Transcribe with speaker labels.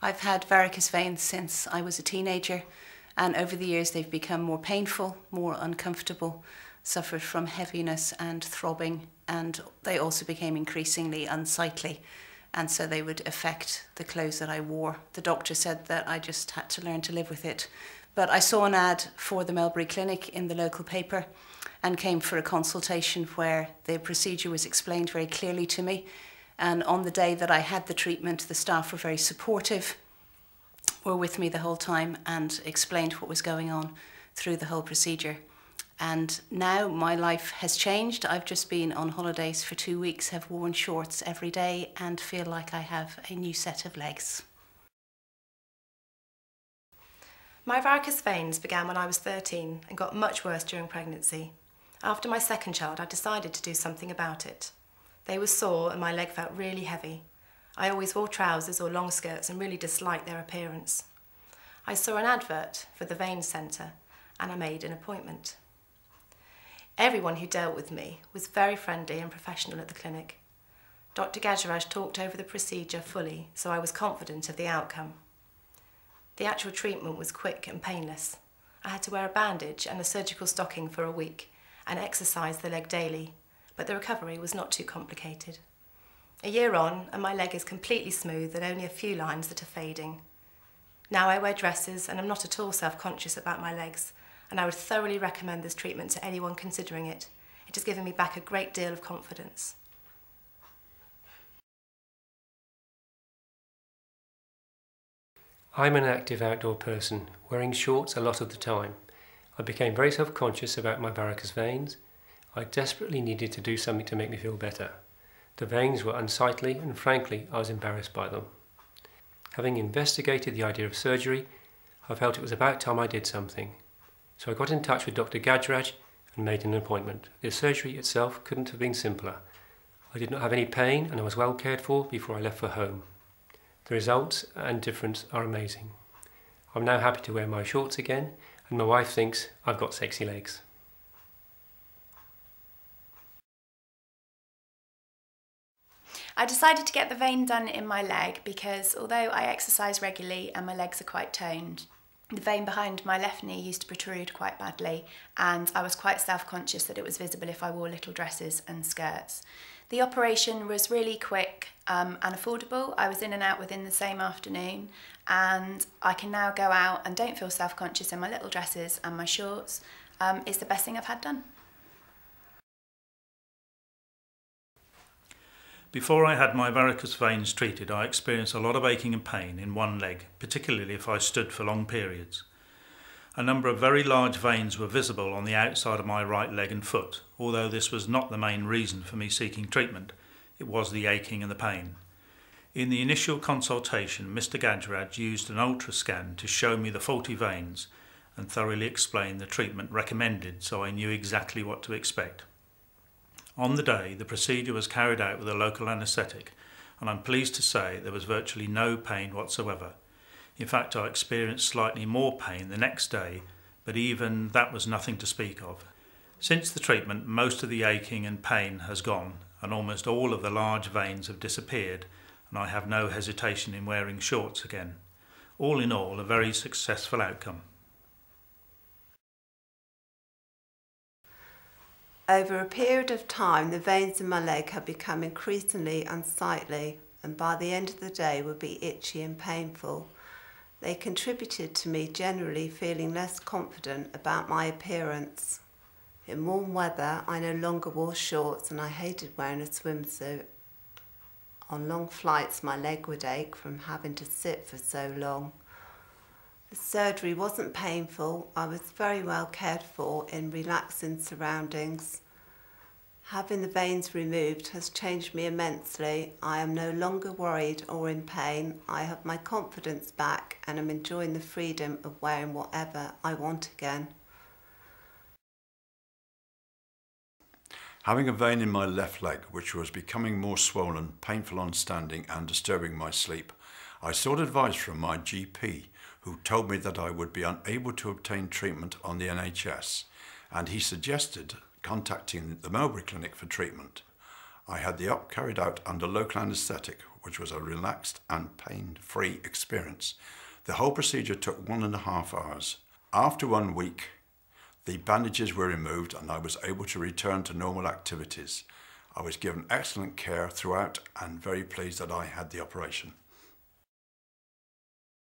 Speaker 1: I've had varicose veins since I was a teenager, and over the years they've become more painful, more uncomfortable, suffered from heaviness and throbbing, and they also became increasingly unsightly, and so they would affect the clothes that I wore. The doctor said that I just had to learn to live with it. But I saw an ad for the Melbury Clinic in the local paper and came for a consultation where the procedure was explained very clearly to me. And on the day that I had the treatment, the staff were very supportive, were with me the whole time and explained what was going on through the whole procedure. And now my life has changed. I've just been on holidays for 2 weeks, have worn shorts every day and feel like I have a new set of legs.
Speaker 2: My varicose veins began when I was 13 and got much worse during pregnancy. After my second child, I decided to do something about it. They were sore and my leg felt really heavy. I always wore trousers or long skirts and really disliked their appearance. I saw an advert for the Vein Centre and I made an appointment. Everyone who dealt with me was very friendly and professional at the clinic. Dr Gajraj talked over the procedure fully, so I was confident of the outcome. The actual treatment was quick and painless. I had to wear a bandage and a surgical stocking for a week and exercise the leg daily, but the recovery was not too complicated. A year on, and my leg is completely smooth and only a few lines that are fading. Now I wear dresses and I'm not at all self-conscious about my legs, and I would thoroughly recommend this treatment to anyone considering it. It has given me back a great deal of confidence.
Speaker 3: I'm an active outdoor person, wearing shorts a lot of the time. I became very self-conscious about my varicose veins. I desperately needed to do something to make me feel better. The veins were unsightly and frankly I was embarrassed by them. Having investigated the idea of surgery, I felt it was about time I did something. So I got in touch with Dr Gajraj and made an appointment. The surgery itself couldn't have been simpler. I did not have any pain and I was well cared for before I left for home. The results and difference are amazing. I'm now happy to wear my shorts again and my wife thinks I've got sexy legs.
Speaker 4: I decided to get the vein done in my leg because although I exercise regularly and my legs are quite toned, the vein behind my left knee used to protrude quite badly and I was quite self-conscious that it was visible if I wore little dresses and skirts. The operation was really quick and affordable. I was in and out within the same afternoon and I can now go out and don't feel self-conscious in my little dresses and my shorts. It's the best thing I've had done.
Speaker 5: Before I had my varicose veins treated, I experienced a lot of aching and pain in one leg, particularly if I stood for long periods. A number of very large veins were visible on the outside of my right leg and foot. Although this was not the main reason for me seeking treatment, it was the aching and the pain. In the initial consultation, Mr Gajraj used an ultrascan to show me the faulty veins and thoroughly explain the treatment recommended, so I knew exactly what to expect. On the day, the procedure was carried out with a local anaesthetic, and I'm pleased to say there was virtually no pain whatsoever. In fact, I experienced slightly more pain the next day, but even that was nothing to speak of. Since the treatment, most of the aching and pain has gone, and almost all of the large veins have disappeared, and I have no hesitation in wearing shorts again. All in all, a very successful outcome.
Speaker 6: Over a period of time, the veins in my leg had become increasingly unsightly and by the end of the day would be itchy and painful. They contributed to me generally feeling less confident about my appearance. In warm weather, I no longer wore shorts and I hated wearing a swimsuit. On long flights, my leg would ache from having to sit for so long. The surgery wasn't painful. I was very well cared for in relaxing surroundings. Having the veins removed has changed me immensely. I am no longer worried or in pain. I have my confidence back and am enjoying the freedom of wearing whatever I want again.
Speaker 7: Having a vein in my left leg, which was becoming more swollen, painful on standing and disturbing my sleep, I sought advice from my GP, who told me that I would be unable to obtain treatment on the NHS, and he suggested contacting the Melbury Clinic for treatment. I had the op carried out under local anaesthetic, which was a relaxed and pain-free experience. The whole procedure took 1.5 hours. After 1 week, the bandages were removed and I was able to return to normal activities. I was given excellent care throughout and very pleased that I had the operation.